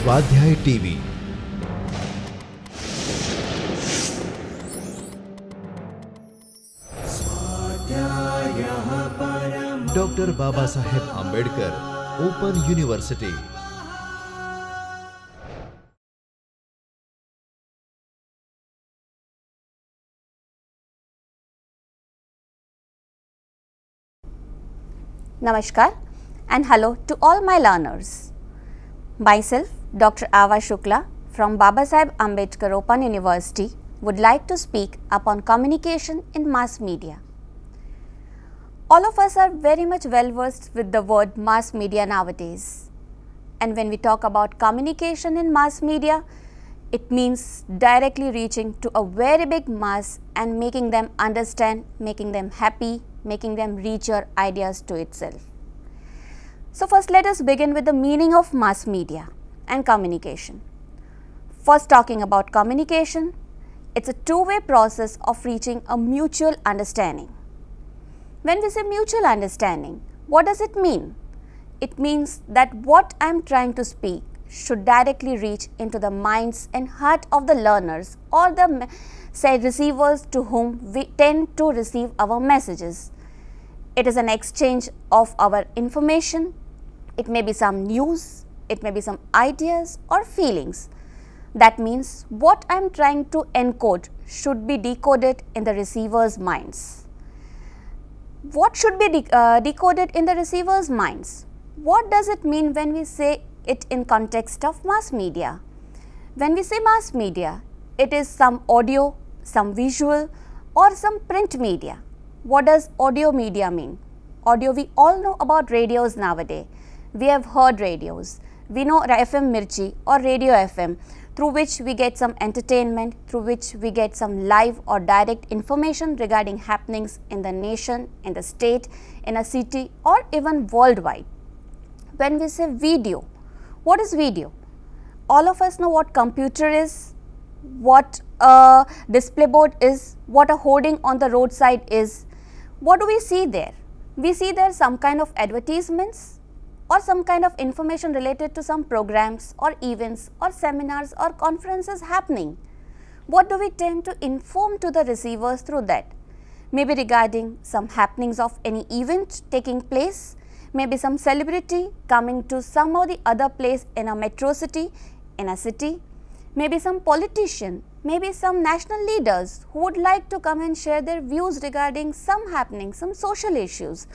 स्वाध्याय TV. Doctor Baba Saheb Ambedkar open university. Namaskar and hello to all my learners. Myself, Dr. Ava Shukla from Baba Saheb Ambedkar Open University would like to speak upon communication in mass media. All of us are very much well versed with the word mass media nowadays. And when we talk about communication in mass media, it means directly reaching to a very big mass and making them understand, making them happy, making them reach your ideas to itself. So first let us begin with the meaning of mass media and communication. First, talking about communication, it's a two-way process of reaching a mutual understanding. When we say mutual understanding, what does it mean? It means that what I am trying to speak should directly reach into the minds and heart of the learners or the receivers to whom we tend to receive our messages. It is an exchange of our information. It may be some news, it may be some ideas or feelings. That means what I am trying to encode should be decoded in the receiver's minds. What should be decoded in the receiver's minds? What does it mean when we say it in context of mass media? When we say mass media, it is some audio, some visual or some print media. What does audio media mean? Audio, we all know about radios nowadays. We have heard radios. We know FM Mirchi or Radio FM, through which we get some entertainment, through which we get some live or direct information regarding happenings in the nation, in the state, in a city or even worldwide. When we say video, what is video? All of us know what computer is, what a display board is, what a hoarding on the roadside is. What do we see there? We see there some kind of advertisements or some kind of information related to some programs or events or seminars or conferences happening. What do we tend to inform to the receivers through that? Maybe regarding some happenings of any event taking place, maybe some celebrity coming to some or the other place in a metro city, in a city, maybe some politician, maybe some national leaders who would like to come and share their views regarding some happenings, some social issues.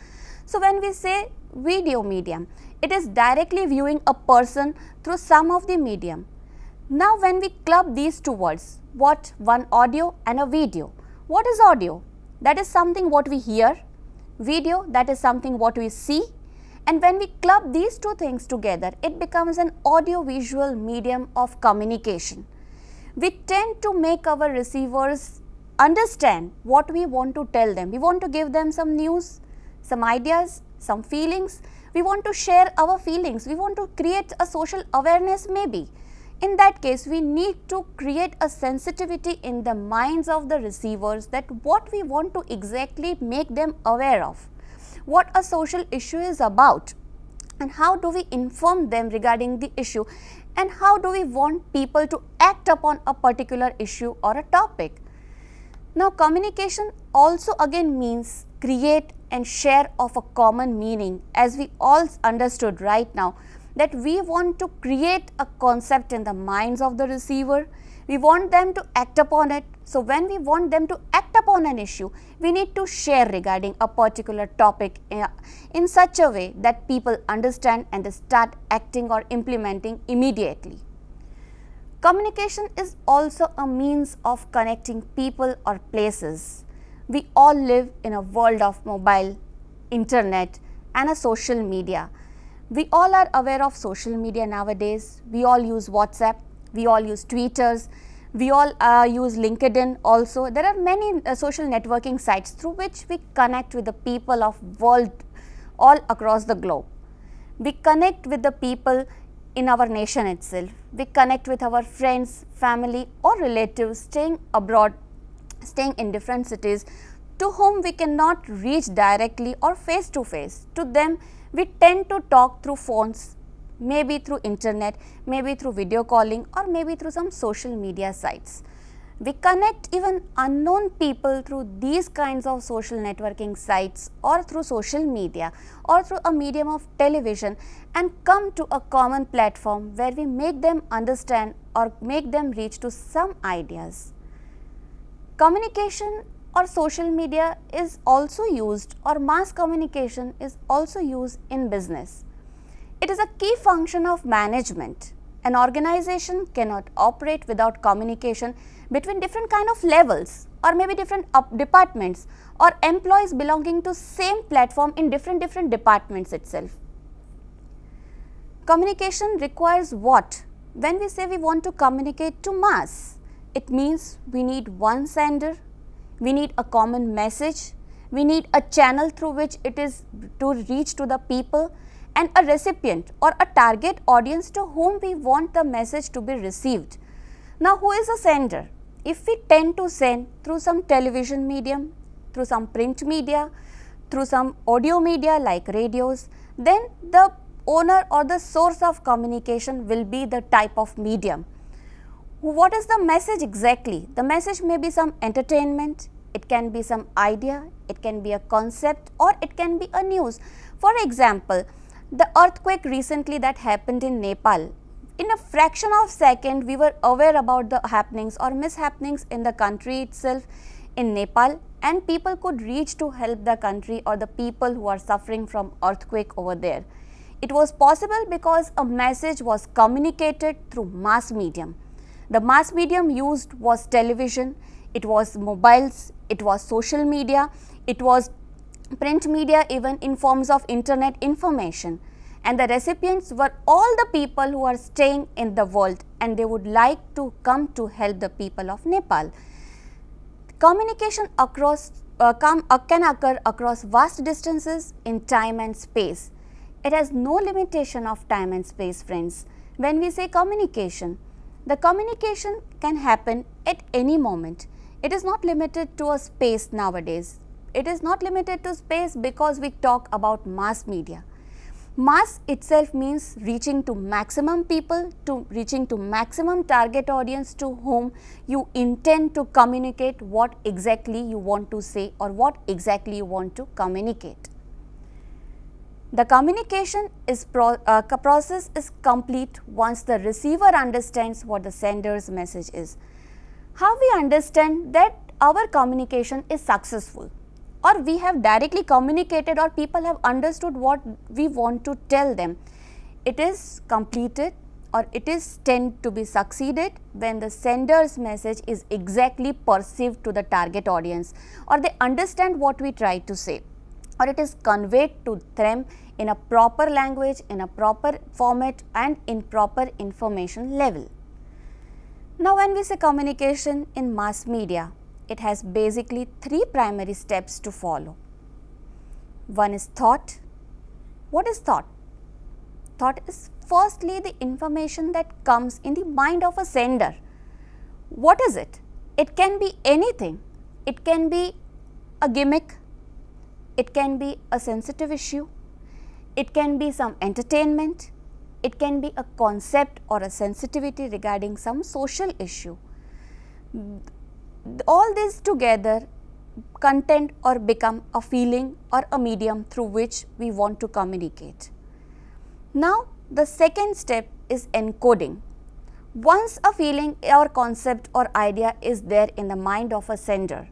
So when we say video medium, it is directly viewing a person through some of the medium. Now when we club these two words, what one audio and a video. What is audio? That is something what we hear. Video, that is something what we see. And when we club these two things together, it becomes an audio-visual medium of communication. We tend to make our receivers understand what we want to tell them. We want to give them some news, some ideas, some feelings. We want to share our feelings. We want to create a social awareness maybe. In that case, we need to create a sensitivity in the minds of the receivers that what we want to exactly make them aware of, what a social issue is about, and how do we inform them regarding the issue, and how do we want people to act upon a particular issue or a topic. Now, communication also again means create and share of a common meaning, as we all understood right now that we want to create a concept in the minds of the receiver. We want them to act upon it. So when we want them to act upon an issue, we need to share regarding a particular topic in such a way that people understand and they start acting or implementing immediately. Communication is also a means of connecting people or places. We all live in a world of mobile, internet and a social media. We all are aware of social media nowadays. We all use WhatsApp, we all use Twitters, we all use LinkedIn also. There are many social networking sites through which we connect with the people of world all across the globe. We connect with the people in our nation itself. We connect with our friends, family or relatives staying abroad, staying in different cities, to whom we cannot reach directly or face to face. To them, we tend to talk through phones, maybe through internet, maybe through video calling, or maybe through some social media sites. We connect even unknown people through these kinds of social networking sites or through social media or through a medium of television and come to a common platform where we make them understand or make them reach to some ideas. Communication or social media is also used, or mass communication is also used in business. It is a key function of management. An organization cannot operate without communication between different kind of levels or maybe different departments or employees belonging to same platform in different departments itself. Communication requires what? When we say we want to communicate to mass, it means we need one sender, we need a common message, we need a channel through which it is to reach to the people, and a recipient or a target audience to whom we want the message to be received. Now, who is a sender? If we tend to send through some television medium, through some print media, through some audio media like radios, then the owner or the source of communication will be the type of medium. What is the message exactly? The message may be some entertainment, it can be some idea, it can be a concept, or it can be a news. For example, the earthquake recently that happened in Nepal, in a fraction of a second we were aware about the happenings or mishappenings in the country itself in Nepal, and people could reach to help the country or the people who are suffering from earthquake over there. It was possible because a message was communicated through mass medium. The mass medium used was television, it was mobiles, it was social media, it was print media, even in forms of internet information, and the recipients were all the people who are staying in the world and they would like to come to help the people of Nepal. Communication can occur across vast distances in time and space. It has no limitation of time and space, friends. When we say communication, the communication can happen at any moment. It is not limited to a space nowadays. It is not limited to space because we talk about mass media. Mass itself means reaching to maximum people, to reaching to maximum target audience to whom you intend to communicate what exactly you want to say or what exactly you want to communicate. The communication process is complete once the receiver understands what the sender's message is. How we understand that our communication is successful, or we have directly communicated, or people have understood what we want to tell them? It is completed, or it is tend to be succeeded when the sender's message is exactly perceived to the target audience, or they understand what we try to say, or it is conveyed to them in a proper language, in a proper format, and in proper information level. Now, when we say communication in mass media, it has basically three primary steps to follow. One is thought. What is thought? Thought is firstly the information that comes in the mind of a sender. What is it? It can be anything. It can be a gimmick. It can be a sensitive issue. It can be some entertainment. It can be a concept or a sensitivity regarding some social issue. All these together content or become a feeling or a medium through which we want to communicate. Now, the second step is encoding. Once a feeling or concept or idea is there in the mind of a sender,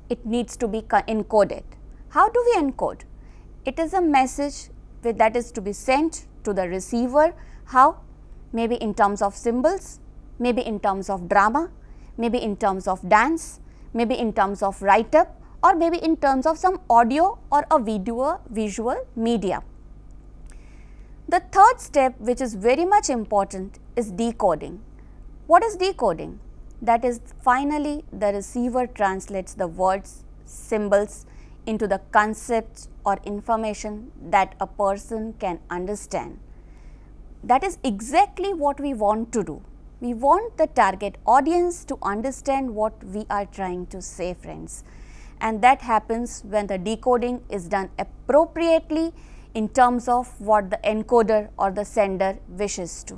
it needs to be encoded. How do we encode? It is a message that is to be sent to the receiver. How? Maybe in terms of symbols, maybe in terms of drama, maybe in terms of dance, maybe in terms of write-up, or maybe in terms of some audio or a visual media. The third step, which is very much important, is decoding. What is decoding? That is, finally the receiver translates the words, symbols into the concepts or information that a person can understand. That is exactly what we want to do. We want the target audience to understand what we are trying to say, friends. And that happens when the decoding is done appropriately in terms of what the encoder or the sender wishes to.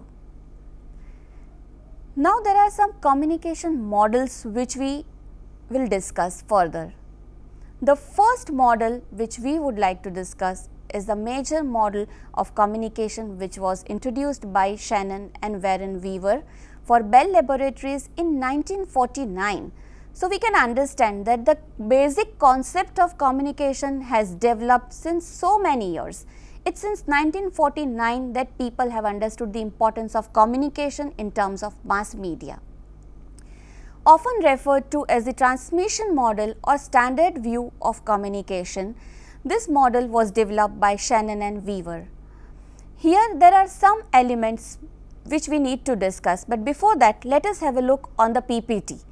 Now there are some communication models which we will discuss further. The first model which we would like to discuss is the major model of communication which was introduced by Shannon and Warren Weaver for Bell Laboratories in 1949. So we can understand that the basic concept of communication has developed since so many years. It's since 1949 that people have understood the importance of communication in terms of mass media. Often referred to as the transmission model or standard view of communication, this model was developed by Shannon and Weaver. Here there are some elements which we need to discuss, but before that let us have a look on the PPT.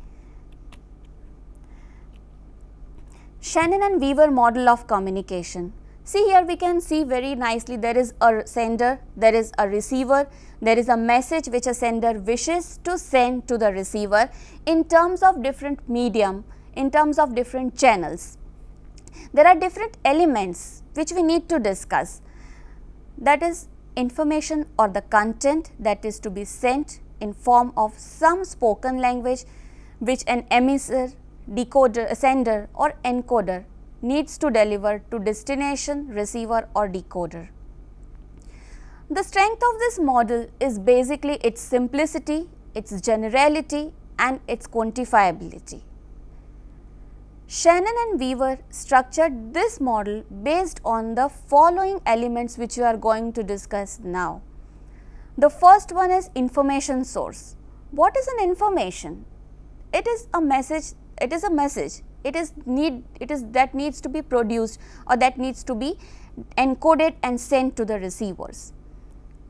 Shannon and Weaver model of communication. See, here we can see very nicely there is a sender, there is a receiver, there is a message which a sender wishes to send to the receiver in terms of different medium, in terms of different channels. There are different elements which we need to discuss, that is information or the content that is to be sent in form of some spoken language which an emissary, decoder, sender or encoder needs to deliver to destination, receiver or decoder. The strength of this model is basically its simplicity, its generality and its quantifiability. Shannon and Weaver structured this model based on the following elements which we are going to discuss now. The first one is information source. What is an information? It is a message. It is a message. It is that needs to be produced or that needs to be encoded and sent to the receivers.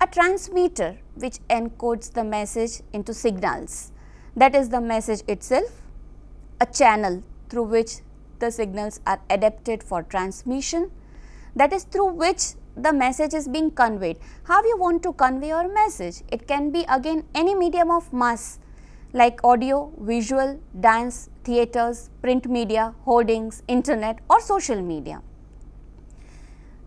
A transmitter which encodes the message into signals, that is the message itself. A channel through which the signals are adapted for transmission, that is through which the message is being conveyed. How you want to convey your message? It can be again any medium of mass like audio, visual, dance, theatres, print media, hoardings, internet or social media.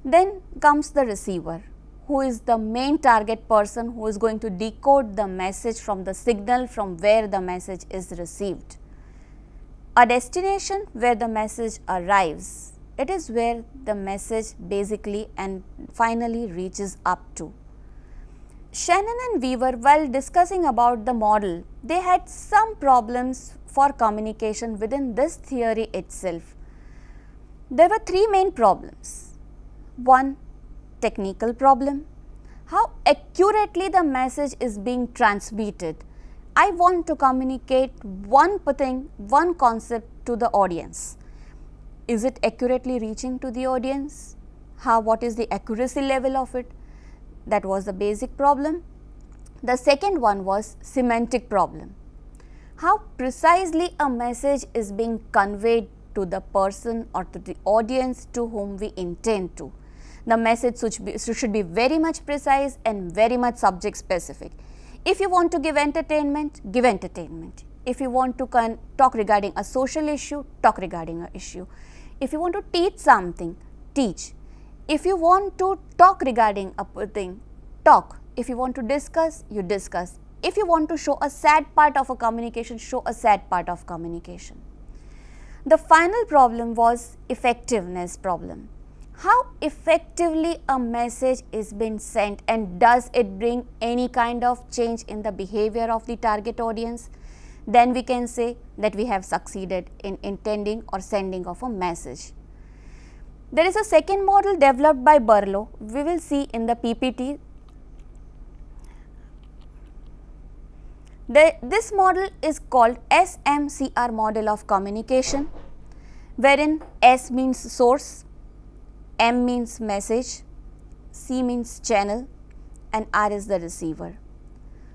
Then comes the receiver, who is the main target person who is going to decode the message from the signal from where the message is received. A destination where the message arrives, it is where the message basically and finally reaches up to. Shannon and Weaver, while discussing about the model, they had some problems for communication within this theory itself. There were three main problems. One, technical problem. How accurately the message is being transmitted. I want to communicate one thing, one concept to the audience. Is it accurately reaching to the audience? What is the accuracy level of it? That was the basic problem. The second one was semantic problem. How precisely a message is being conveyed to the person or to the audience to whom we intend to. The message should be very much precise and very much subject specific. If you want to give entertainment, give entertainment. If you want to talk regarding a social issue, talk regarding an issue. If you want to teach something, teach. If you want to talk regarding a thing, talk. If you want to discuss, you discuss. If you want to show a sad part of a communication, show a sad part of communication. The final problem was effectiveness problem. How effectively a message is being sent and does it bring any kind of change in the behavior of the target audience? Then we can say that we have succeeded in intending or sending of a message. There is a second model developed by Berlow. We will see in the PPT. This model is called SMCR model of communication, wherein S means source, M means message, C means channel and R is the receiver.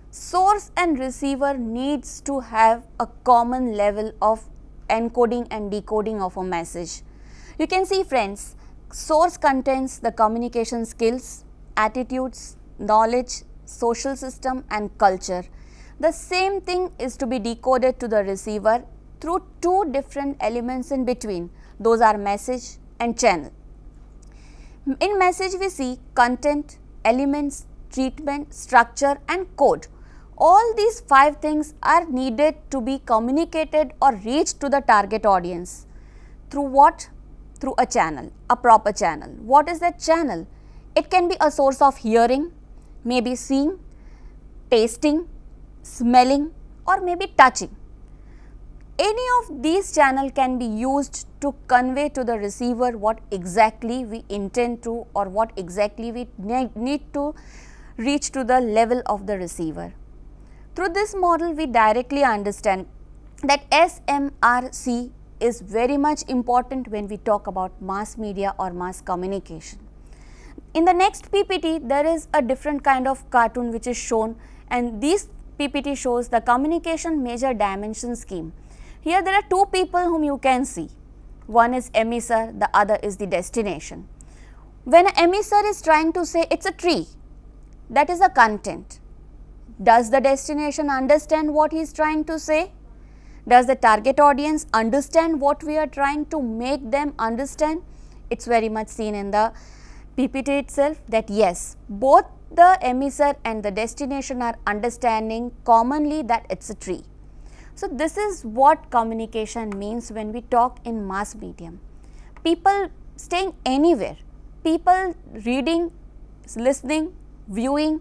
Source and receiver needs to have a common level of encoding and decoding of a message. You can see, friends, source contains the communication skills, attitudes, knowledge, social system and culture. The same thing is to be decoded to the receiver through two different elements in between. Those are message and channel. In message we see content, elements, treatment, structure and code. All these 5 things are needed to be communicated or reached to the target audience. Through what? Through a channel, a proper channel. What is that channel? It can be a source of hearing, maybe seeing, tasting, smelling or maybe touching. Any of these channels can be used to convey to the receiver what exactly we intend to or what exactly we need to reach to the level of the receiver. Through this model, we directly understand that SMRC is very much important when we talk about mass media or mass communication. In the next PPT, there is a different kind of cartoon which is shown, and this PPT shows the communication major dimension scheme. Here there are 2 people whom you can see. One is emissor, the other is the destination. When an emissor is trying to say it's a tree, that is a content. Does the destination understand what he is trying to say? Does the target audience understand what we are trying to make them understand? It's very much seen in the PPT itself that yes, both the emissor and the destination are understanding commonly that it's a tree. So this is what communication means when we talk in mass medium. People staying anywhere, people reading, listening, viewing,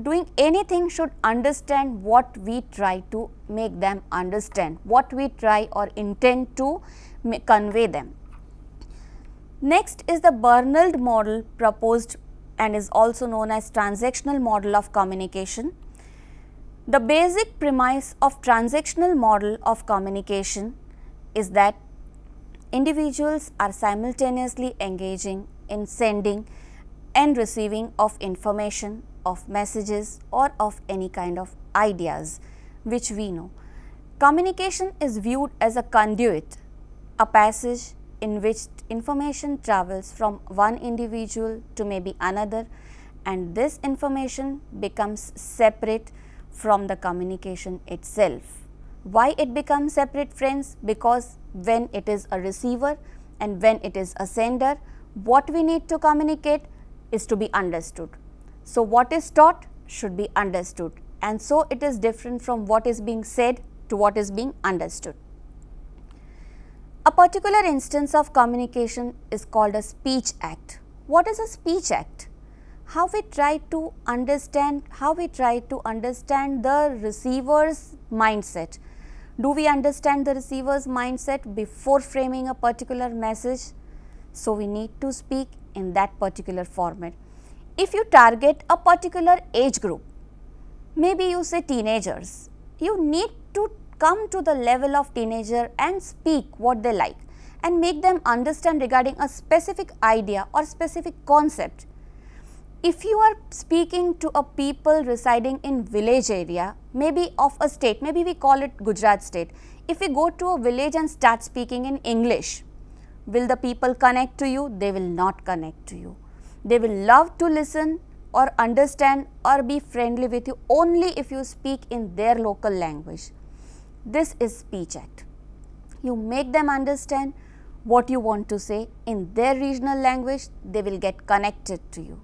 doing anything should understand what we try to make them understand, what we try or intend to convey them. Next is the Bernald model proposed and is also known as transactional model of communication. The basic premise of transactional model of communication is that individuals are simultaneously engaging in sending and receiving of information, of messages or of any kind of ideas which we know. Communication is viewed as a conduit, a passage in which information travels from one individual to maybe another, and this information becomes separate from the communication itself. Why it becomes separate, friends? Because when it is a receiver and when it is a sender, what we need to communicate is to be understood. So what is taught should be understood, and so it is different from what is being said to what is being understood. A particular instance of communication is called a speech act. What is a speech act? How we try to understand the receiver's mindset. Do we understand the receiver's mindset before framing a particular message? So we need to speak in that particular format. If you target a particular age group, maybe you say teenagers, you need to come to the level of teenager and speak what they like and make them understand regarding a specific idea or specific concept. If you are speaking to a people residing in village area, maybe of a state, maybe we call it Gujarat state, if we go to a village and start speaking in English, will the people connect to you? They will not connect to you. They will love to listen or understand or be friendly with you only if you speak in their local language. This is speech act. You make them understand what you want to say in their regional language, they will get connected to you.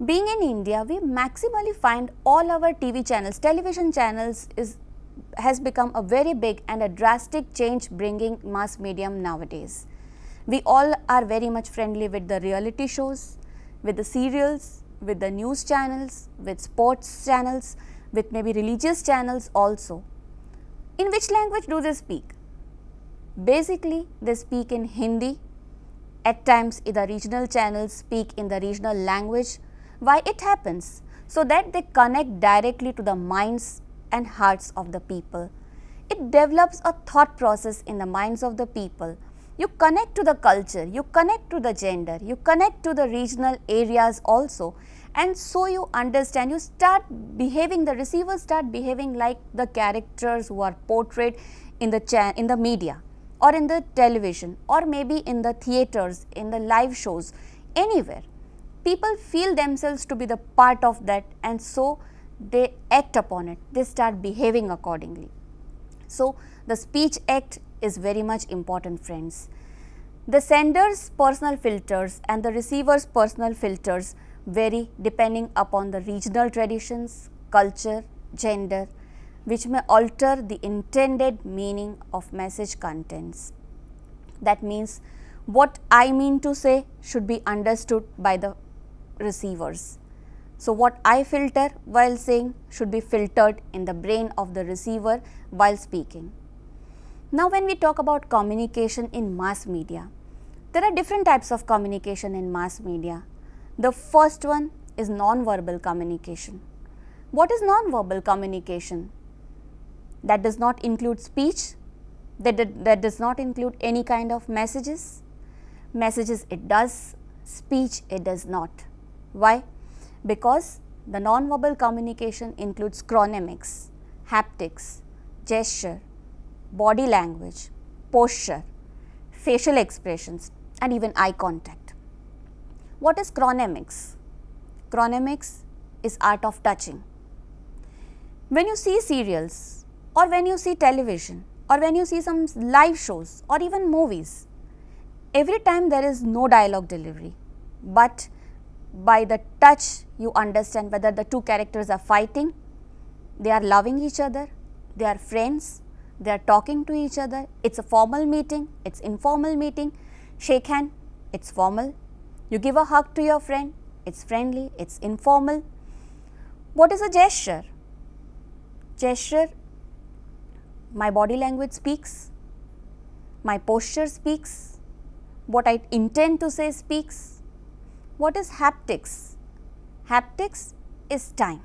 Being in India, we maximally find all our TV channels, television channels has become a very big and a drastic change bringing mass medium nowadays. We all are very much friendly with the reality shows, with the serials, with the news channels, with sports channels, with maybe religious channels also. In which language do they speak? Basically, they speak in Hindi. At times, the regional channels speak in the regional language. Why it happens? So that they connect directly to the minds and hearts of the people. It develops a thought process in the minds of the people. You connect to the culture, you connect to the gender, you connect to the regional areas also, and so you understand, you start behaving, the receivers start behaving like the characters who are portrayed in the media or in the television or maybe in the theaters, in the live shows, anywhere. People feel themselves to be the part of that, and so they act upon it, they start behaving accordingly. So the speech act is very much important, friends. The sender's personal filters and the receiver's personal filters vary depending upon the regional traditions, culture, gender, which may alter the intended meaning of message contents. That means what I mean to say should be understood by the receivers. So, what I filter while saying should be filtered in the brain of the receiver while speaking. Now, when we talk about communication in mass media, there are different types of communication in mass media. The first one is non-verbal communication. What is non-verbal communication? That does not include speech, that does not include any kind of messages. Messages it does, speech it does not. Why? Because the non-verbal communication includes chronemics, haptics, gesture, body language, posture, facial expressions and even eye contact. What is chronemics? Chronemics is art of touching. When you see serials or when you see television or when you see some live shows or even movies, every time there is no dialogue delivery, but by the touch you understand whether the two characters are fighting, they are loving each other, they are friends, they are talking to each other, it's a formal meeting, it's informal meeting, shake hand, it's formal, you give a hug to your friend, it's friendly, it's informal. What is a gesture? Gesture, my body language speaks, my posture speaks, what I intend to say speaks. What is haptics? Haptics is time.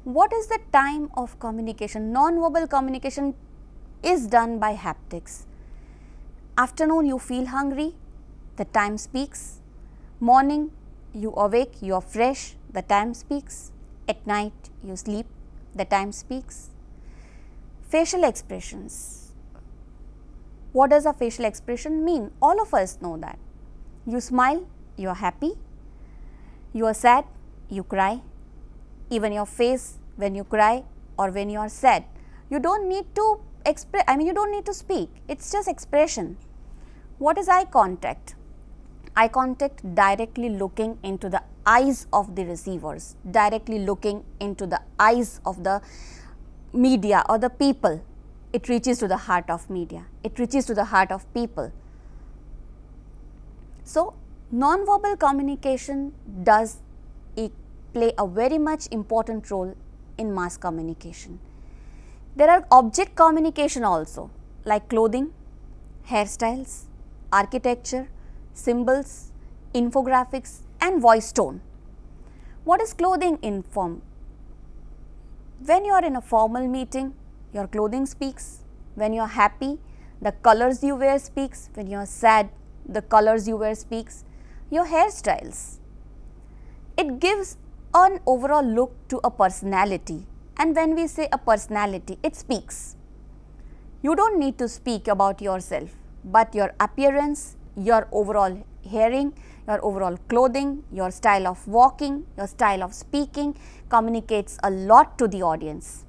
What is the time of communication? Non-verbal communication is done by haptics. Afternoon you feel hungry, the time speaks. Morning you awake, you are fresh, the time speaks. At night you sleep, the time speaks. Facial expressions. What does a facial expression mean? All of us know that. You smile, you are happy. You are sad, you cry. Even your face when you cry or when you are sad, you don't need to you don't need to speak, it's just expression. What is eye contact? Eye contact directly looking into the eyes of the receivers, directly looking into the eyes of the media or the people. It reaches to the heart of media, it reaches to the heart of people. So, non-verbal communication does play a very much important role in mass communication. There are object communication also, like clothing, hairstyles, architecture, symbols, infographics and voice tone. What is clothing inform? When you are in a formal meeting, your clothing speaks. When you are happy, the colors you wear speaks. When you are sad, the colors you wear speaks. Your hairstyles. It gives an overall look to a personality, and when we say a personality, it speaks. You don't need to speak about yourself, but your appearance, your overall hearing, your overall clothing, your style of walking, your style of speaking communicates a lot to the audience.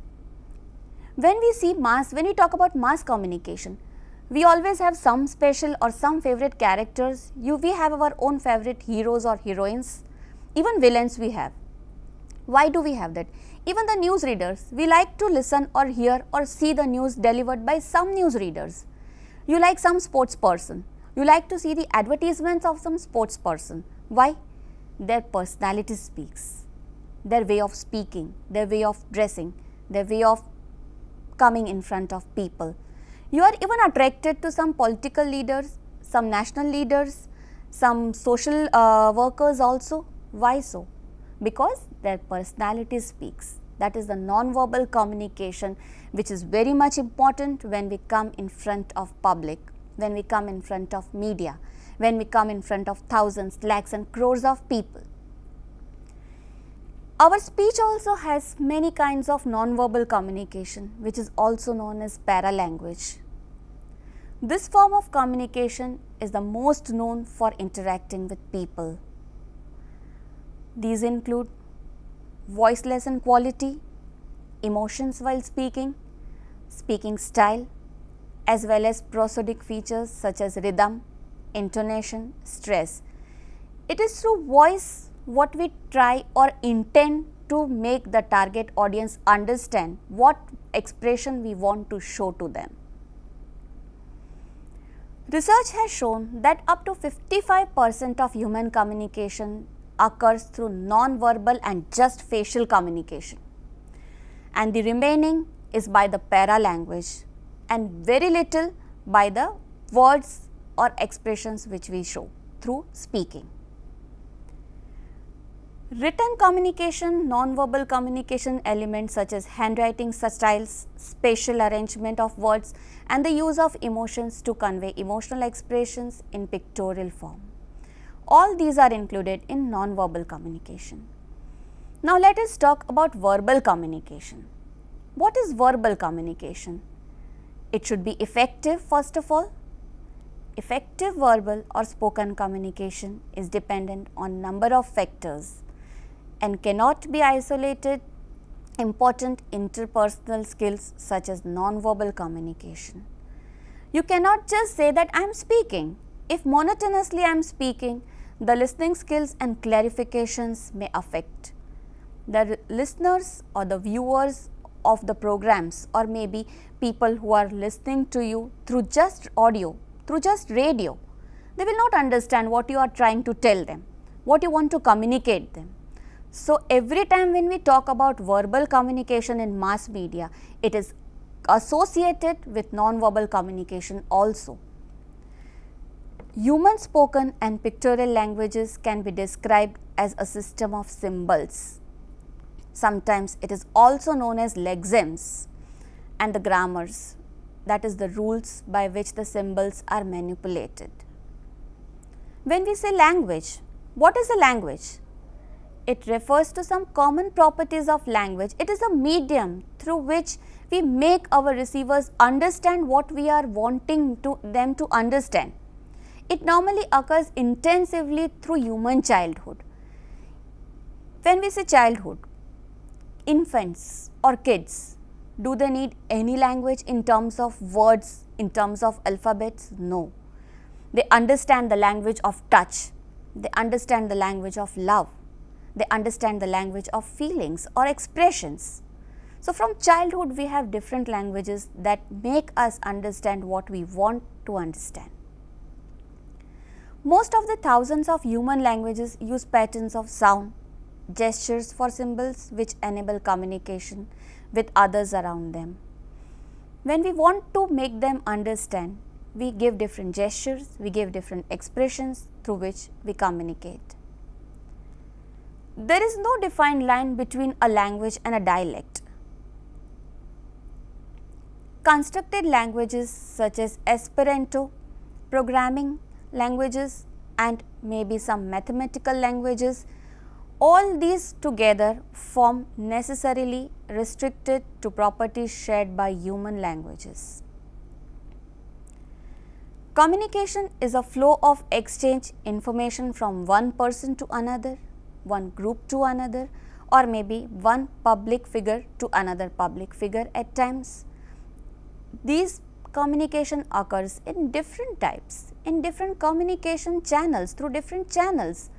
When we talk about mass communication, we always have some special or some favorite characters. We have our own favorite heroes or heroines, even villains we have. Why do we have that? Even the news readers, we like to listen or hear or see the news delivered by some news readers. You like some sports person, you like to see the advertisements of some sports person. Why? Their personality speaks, their way of speaking, their way of dressing, their way of coming in front of people. You are even attracted to some political leaders, some national leaders, some social workers also. Why so? Because their personality speaks. That is the non-verbal communication, which is very much important when we come in front of public, when we come in front of media, when we come in front of thousands, lakhs and crores of people. Our speech also has many kinds of non-verbal communication, which is also known as paralanguage. This form of communication is the most known for interacting with people. These include voiceless in quality, emotions while speaking, speaking style, as well as prosodic features such as rhythm, intonation, stress. It is through voice what we try or intend to make the target audience understand what expression we want to show to them. Research has shown that up to 55% of human communication occurs through non-verbal and just facial communication, and the remaining is by the paralanguage and very little by the words or expressions which we show through speaking. Written communication, non-verbal communication elements such as handwriting styles, spatial arrangement of words and the use of emotions to convey emotional expressions in pictorial form. All these are included in non-verbal communication. Now let us talk about verbal communication. What is verbal communication? It should be effective first of all. Effective verbal or spoken communication is dependent on number of factors and cannot be isolated. Important interpersonal skills such as non-verbal communication. You cannot just say that I am speaking. If monotonously I am speaking, the listening skills and clarifications may affect. The listeners or the viewers of the programs or maybe people who are listening to you through just audio, through just radio, they will not understand what you are trying to tell them, what you want to communicate them. So, every time when we talk about verbal communication in mass media, it is associated with non-verbal communication also. Human spoken and pictorial languages can be described as a system of symbols. Sometimes it is also known as lexemes and the grammars, that is the rules by which the symbols are manipulated. When we say language, what is a language? It refers to some common properties of language. It is a medium through which we make our receivers understand what we are wanting them to understand. It normally occurs intensively through human childhood. When we say childhood, infants or kids, do they need any language in terms of words, in terms of alphabets? No. They understand the language of touch. They understand the language of love. They understand the language of feelings or expressions. So, from childhood we have different languages that make us understand what we want to understand. Most of the thousands of human languages use patterns of sound, gestures for symbols which enable communication with others around them. When we want to make them understand, we give different gestures, we give different expressions through which we communicate. There is no defined line between a language and a dialect. Constructed languages such as Esperanto, programming languages and maybe some mathematical languages, all these together form necessarily restricted to properties shared by human languages. Communication is a flow of exchange information from one person to another, one group to another, or maybe one public figure to another public figure at times. These communication occurs in different types, in different communication channels, through different channels.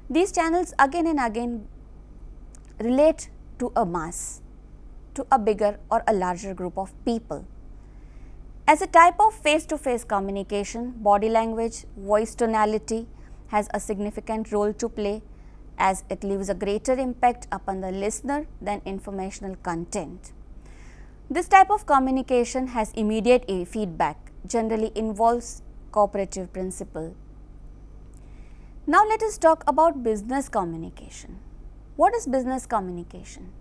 These channels again and again relate to a mass, to a bigger or a larger group of people. As a type of face-to-face communication, body language, voice tonality has a significant role to play, as it leaves a greater impact upon the listener than informational content. This type of communication has immediate feedback, generally involves cooperative principle. Now let us talk about business communication. What is business communication?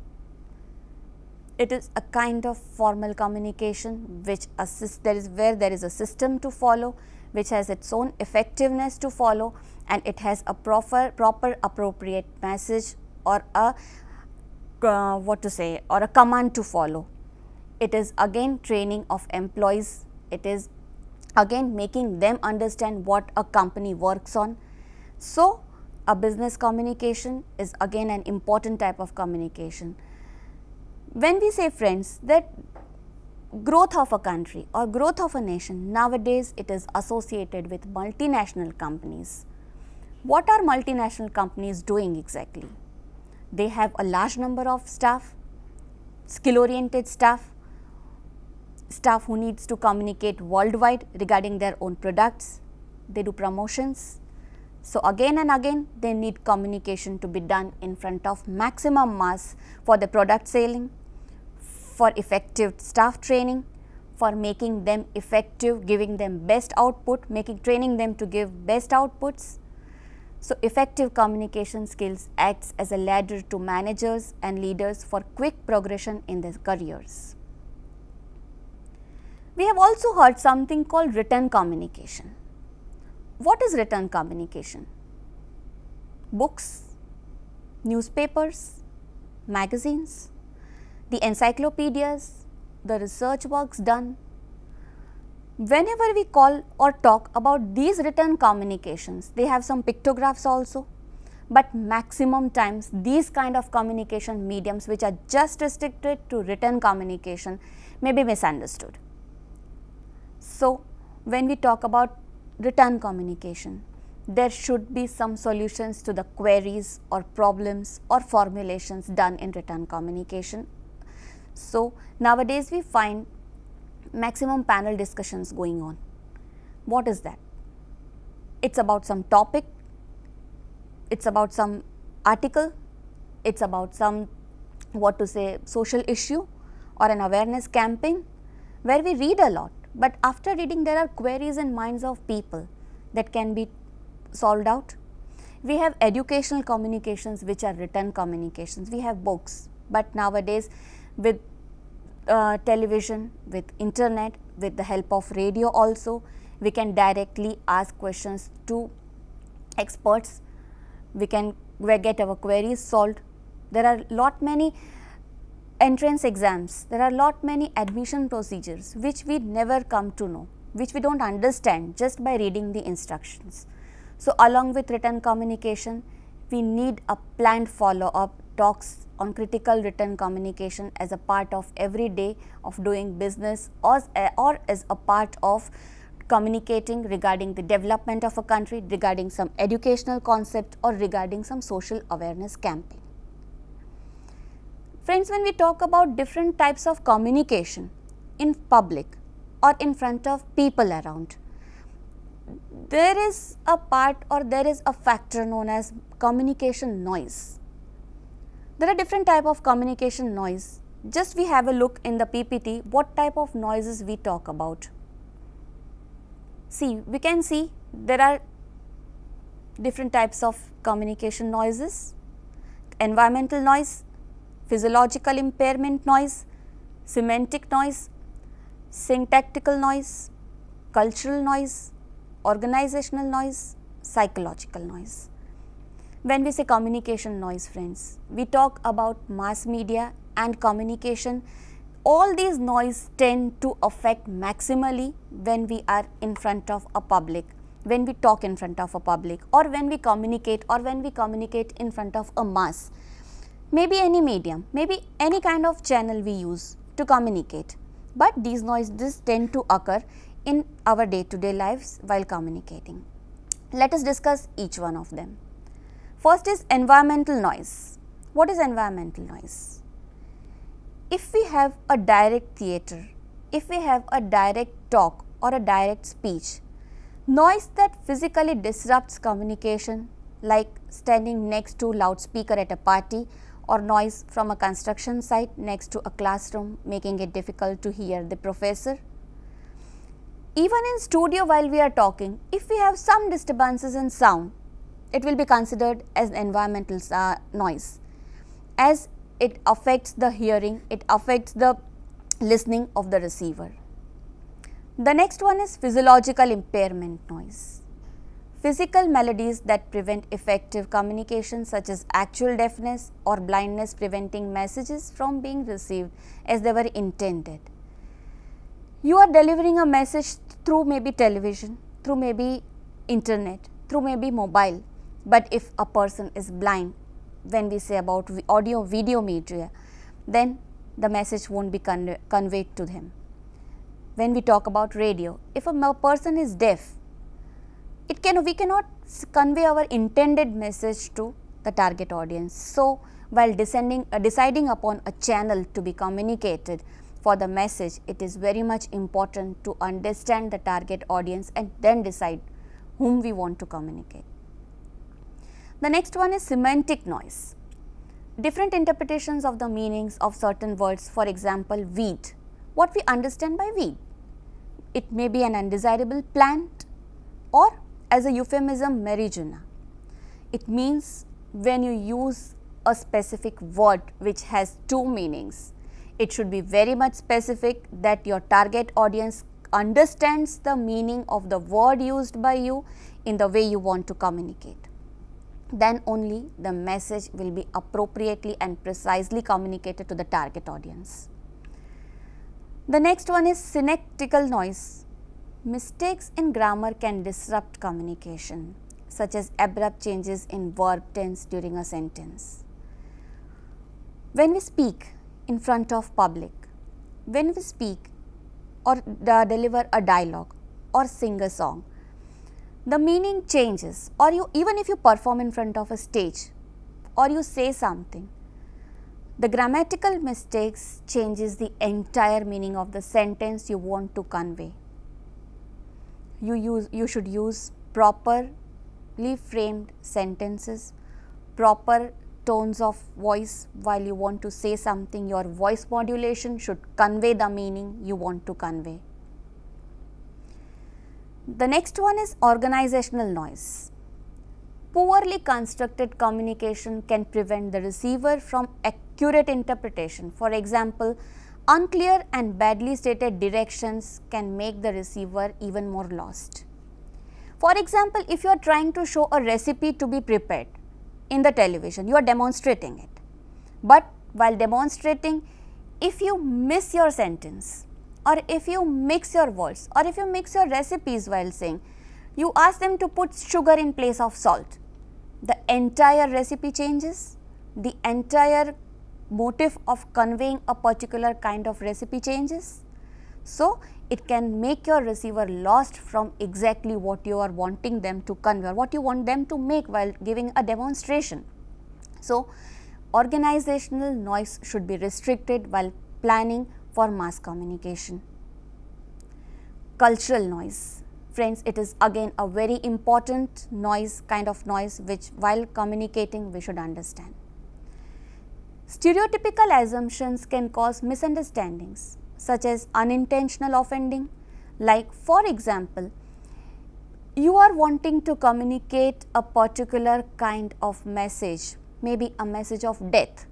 It is a kind of formal communication which where there is a system to follow, which has its own effectiveness to follow, and it has a proper appropriate message or a command to follow. It is again training of employees. It is again making them understand what a company works on. So, a business communication is again an important type of communication. When we say, friends, that growth of a country or growth of a nation, nowadays it is associated with multinational companies. What are multinational companies doing exactly? They have a large number of staff, skill-oriented staff who needs to communicate worldwide regarding their own products. They do promotions. So again and again they need communication to be done in front of maximum mass for the product selling, for effective staff training, for making them effective, giving them best output, training them to give best outputs. So effective communication skills acts as a ladder to managers and leaders for quick progression in their careers. We have also heard something called written communication. What is written communication? Books, newspapers, magazines, the encyclopedias, the research works done. Whenever we call or talk about these written communications, they have some pictographs also, but maximum times these kind of communication mediums which are just restricted to written communication may be misunderstood. So, when we talk about written communication, there should be some solutions to the queries or problems or formulations done in written communication. So, nowadays we find maximum panel discussions going on. What is that? It's about some topic, it's about some article, it's about some social issue or an awareness campaign where we read a lot, but after reading there are queries in minds of people that can be solved out. We have educational communications which are written communications, we have books, but nowadays with television, with internet, with the help of radio also, we can directly ask questions to experts, we get our queries solved. There are lot many entrance exams, there are lot many admission procedures which we never come to know, which we don't understand just by reading the instructions. So along with written communication, we need a planned follow-up talks on critical written communication as a part of every day of doing business or as a part of communicating regarding the development of a country, regarding some educational concept or regarding some social awareness campaign. Friends, when we talk about different types of communication in public or in front of people around, there is a part or there is a factor known as communication noise. There are different type of communication noise. Just we have a look in the PPT what type of noises we talk about. See, we can see there are different types of communication noises: environmental noise, physiological impairment noise, semantic noise, syntactical noise, cultural noise, organizational noise, psychological noise. When we say communication noise, friends, we talk about mass media and communication. All these noise tend to affect maximally when we are in front of a public, when we talk in front of a public, or when we communicate in front of a mass. Maybe any medium, maybe any kind of channel we use to communicate, but these noises tend to occur in our day-to-day lives while communicating. Let us discuss each one of them. First is environmental noise. What is environmental noise? If we have a direct theatre, if we have a direct talk or a direct speech, noise that physically disrupts communication, like standing next to loudspeaker at a party, or noise from a construction site next to a classroom, making it difficult to hear the professor. Even in studio while we are talking, if we have some disturbances in sound, it will be considered as environmental noise, as it affects the hearing, it affects the listening of the receiver. The next one is physiological impairment noise. Physical maladies that prevent effective communication, such as actual deafness or blindness, preventing messages from being received as they were intended. You are delivering a message through maybe television, through maybe internet, through maybe mobile, but if a person is blind, when we say about audio video media, then the message won't be conveyed to him. when we talk about radio, if a person is deaf, we cannot convey our intended message to the target audience. So, while deciding upon a channel to be communicated for the message, it is very much important to understand the target audience and then decide whom we want to communicate. The next one is semantic noise. Different interpretations of the meanings of certain words, for example, weed. What we understand by weed? It may be an undesirable plant or as a euphemism marijuana. It means when you use a specific word which has two meanings, it should be very much specific that your target audience understands the meaning of the word used by you in the way you want to communicate. Then only the message will be appropriately and precisely communicated to the target audience. The next one is synectical noise. Mistakes in grammar can disrupt communication, such as abrupt changes in verb tense during a sentence. When we speak in front of public, when we speak or deliver a dialogue or sing a song, the meaning changes, or even if you perform in front of a stage or you say something, the grammatical mistakes changes the entire meaning of the sentence you want to convey. You should use properly framed sentences, proper tones of voice while you want to say something. Your voice modulation should convey the meaning you want to convey. The next one is organizational noise. Poorly constructed communication can prevent the receiver from accurate interpretation. For example, unclear and badly stated directions can make the receiver even more lost. For example, if you are trying to show a recipe to be prepared in the television, you are demonstrating it. But while demonstrating, if you miss your sentence, or if you mix your words, or if you mix your recipes while saying, you ask them to put sugar in place of salt, the entire recipe changes, the entire motive of conveying a particular kind of recipe changes. So, it can make your receiver lost from exactly what you are wanting them to convey, or what you want them to make while giving a demonstration. So, organizational noise should be restricted while planning for mass communication. Cultural noise. Friends, it is again a very important noise, kind of noise, which while communicating we should understand. Stereotypical assumptions can cause misunderstandings, such as unintentional offending. Like, for example, you are wanting to communicate a particular kind of message, maybe a message of death,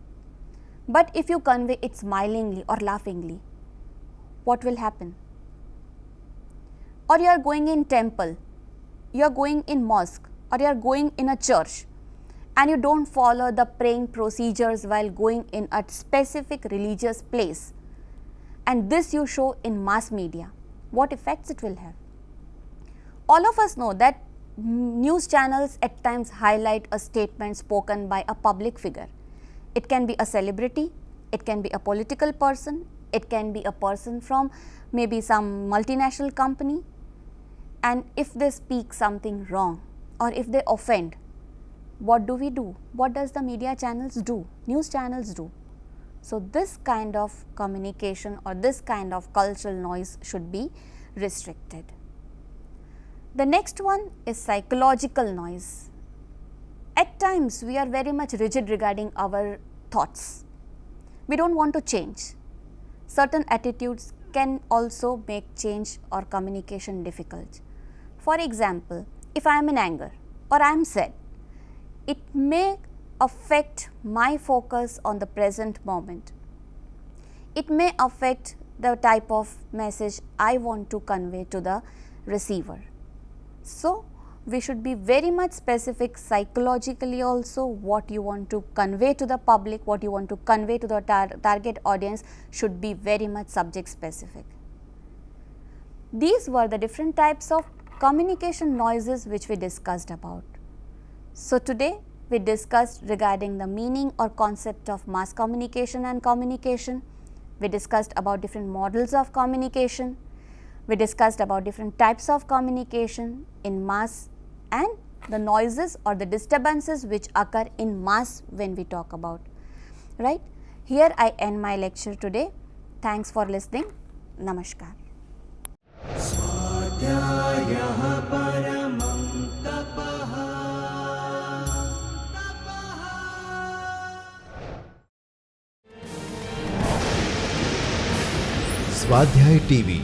but if you convey it smilingly or laughingly, what will happen? Or you are going in temple, you are going in mosque, or you are going in a church, and you don't follow the praying procedures while going in a specific religious place, and this you show in mass media, what effects it will have? All of us know that news channels at times highlight a statement spoken by a public figure. It can be a celebrity, it can be a political person, it can be a person from maybe some multinational company, and if they speak something wrong or if they offend, what do we do? What does the media channels do? News channels do. So, this kind of communication or this kind of cultural noise should be restricted. The next one is psychological noise. At times, we are very much rigid regarding our thoughts. We don't want to change. Certain attitudes can also make change or communication difficult. For example, if I am in anger or I am sad, it may affect my focus on the present moment. It may affect the type of message I want to convey to the receiver. So, we should be very much specific psychologically also. What you want to convey to the public, what you want to convey to the target audience should be very much subject specific. These were the different types of communication noises which we discussed about. So, today we discussed regarding the meaning or concept of mass communication and communication. We discussed about different models of communication. We discussed about different types of communication in mass and the noises or the disturbances which occur in mass when we talk about. Right? Here I end my lecture today. Thanks for listening. Namaskar. स्वाध्याय TV